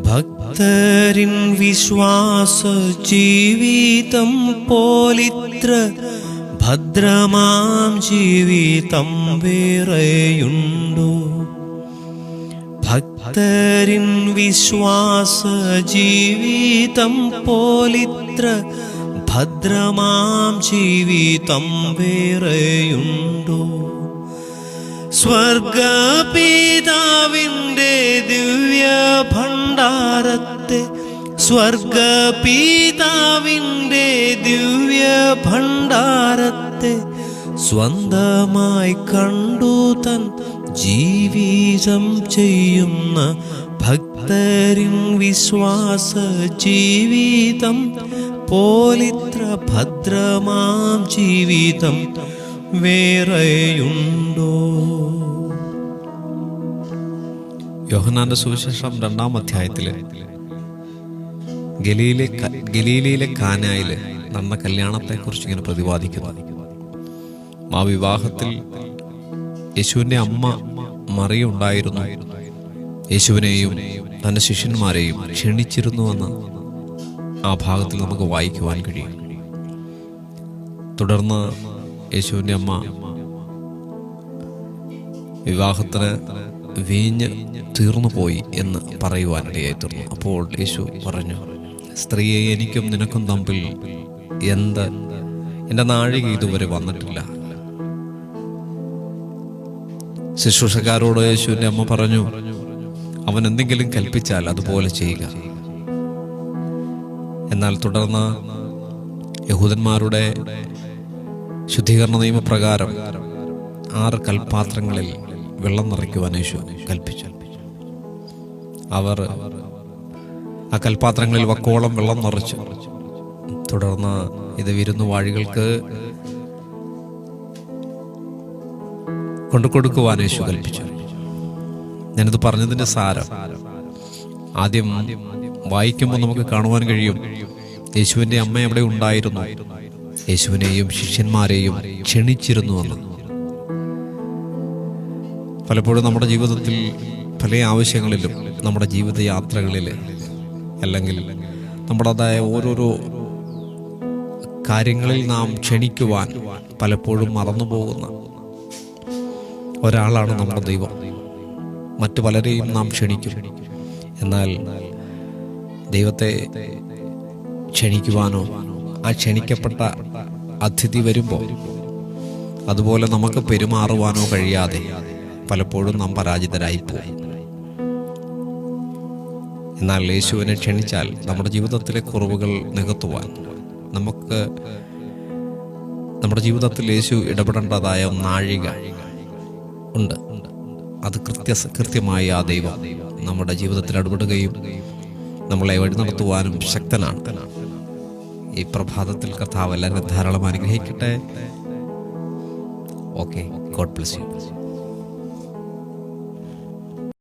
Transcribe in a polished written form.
ഭക്തരിൻ വിശ്വാസ ജീവിതം പോലിത്ര ഭദ്രമാം ജീവിതം വേറെയുണ്ടോ? ഭക്തരിൻ വിശ്വാസ ജീവിതം പോലിത്ര ഭദ്രമാം ജീവിതം വേറെയുണ്ടോ? സ്വർഗപിതാവിൻ്റെ ദിവ്യ ഭണ്ഡാരത്തെ സ്വർഗപിതാവിൻ്റെ ദിവ്യ ഭണ്ഡാരത്തെ സ്വന്തമായി കണ്ടു തൻ ജീവിതം ചെയ്യുന്ന ഭക്തരിൻ വിശ്വാസ ജീവിതം പോലിത്ര ഭദ്രമാം ജീവിതം വേറെയുണ്ടോ? യോഹന്നാന്റെ സുവിശേഷം 2-ാം അധ്യായത്തില് ഗലീലയിലെ കാനായില് നടന്ന കല്യാണത്തെക്കുറിച്ച് ഇങ്ങനെ പ്രതിപാദിക്കുന്നു. ആ വിവാഹത്തിൽ യേശുവിൻ്റെ അമ്മ മറിയ ഉണ്ടായിരുന്നു. യേശുവിനെയും തൻ്റെ ശിഷ്യന്മാരെയും ക്ഷണിച്ചിരുന്നുവെന്ന് ആ ഭാഗത്തിൽ നമുക്ക് വായിക്കുവാൻ കഴിയും. തുടർന്ന് യേശുവിൻ്റെ അമ്മ വിവാഹത്തിന് വീഞ്ഞ് തീർന്നു പോയി എന്ന് പറയുവാനിടയായി തീർന്നു. അപ്പോൾ യേശു പറഞ്ഞു, സ്ത്രീയെ, എനിക്കും നിനക്കും തമ്മിൽ എൻ്റെ നാഴിക ഇതുവരെ വന്നിട്ടില്ല. ശുശ്രൂഷക്കാരോട് യേശുവിൻ്റെ അമ്മ പറഞ്ഞു, അവൻ എന്തെങ്കിലും കൽപ്പിച്ചാൽ അതുപോലെ ചെയ്യുക. എന്നാൽ തുടർന്ന് യഹൂദന്മാരുടെ ശുദ്ധീകരണ നിയമപ്രകാരം 6 കൽപാത്രങ്ങളിൽ വെള്ളം നിറയ്ക്കുവാൻ യേശു കൽപ്പിച്ചു. അവർ ആ കൽപാത്രങ്ങളിൽ വക്കോളം വെള്ളം നിറച്ചു. തുടർന്ന് ഇത് വിരുന്നുവാഴികൾക്ക് കൊണ്ടുകൊടുക്കുവാൻ യേശു കൽപ്പിച്ചു. ഞാനിത് പറഞ്ഞതിൻ്റെ സാരം ആദ്യം വായിക്കുമ്പോൾ നമുക്ക് കാണുവാൻ കഴിയും. യേശുവിൻ്റെ അമ്മ അവിടെ ഉണ്ടായിരുന്നു, യേശുവിനെയും ശിഷ്യന്മാരെയും ക്ഷണിച്ചിരുന്നുവെന്ന്. പലപ്പോഴും നമ്മുടെ ജീവിതത്തിൽ പല ആവശ്യങ്ങളിലും, നമ്മുടെ ജീവിതയാത്രകളിൽ, അല്ലെങ്കിൽ നമ്മുടേതായ ഓരോരോ കാര്യങ്ങളിൽ നാം ക്ഷണിക്കുവാൻ പലപ്പോഴും മറന്നുപോകുന്ന ഒരാളാണ് നമ്മുടെ ദൈവം. മറ്റു പലരെയും നാം ക്ഷണിക്കും. എന്നാൽ ദൈവത്തെ ക്ഷണിക്കുവാനോ ആ ക്ഷണിക്കപ്പെട്ട അതിഥി വരുമ്പോൾ അതുപോലെ നമുക്ക് പെരുമാറുവാനോ കഴിയാതെ പലപ്പോഴും നാം പരാജിതരായിപ്പോകും. എന്നാൽ യേശുവിനെ ക്ഷണിച്ചാൽ നമ്മുടെ ജീവിതത്തിലെ കുറവുകൾ നികത്തുവാൻ, നമുക്ക് നമ്മുടെ ജീവിതത്തിൽ യേശു ഇടപെടേണ്ടതായ നാഴിക ഉണ്ട്. അത് കൃത്യമായി ആ ദൈവം നമ്മുടെ ജീവിതത്തിൽ ഇടപെടുകയും നമ്മളെ വഴി നടത്തുവാനും ശക്തനാണ്. ഈ പ്രഭാതത്തിൽ കർത്താവ് എല്ലാവരും ധാരാളം അനുഗ്രഹിക്കട്ടെ. Okay, God bless you.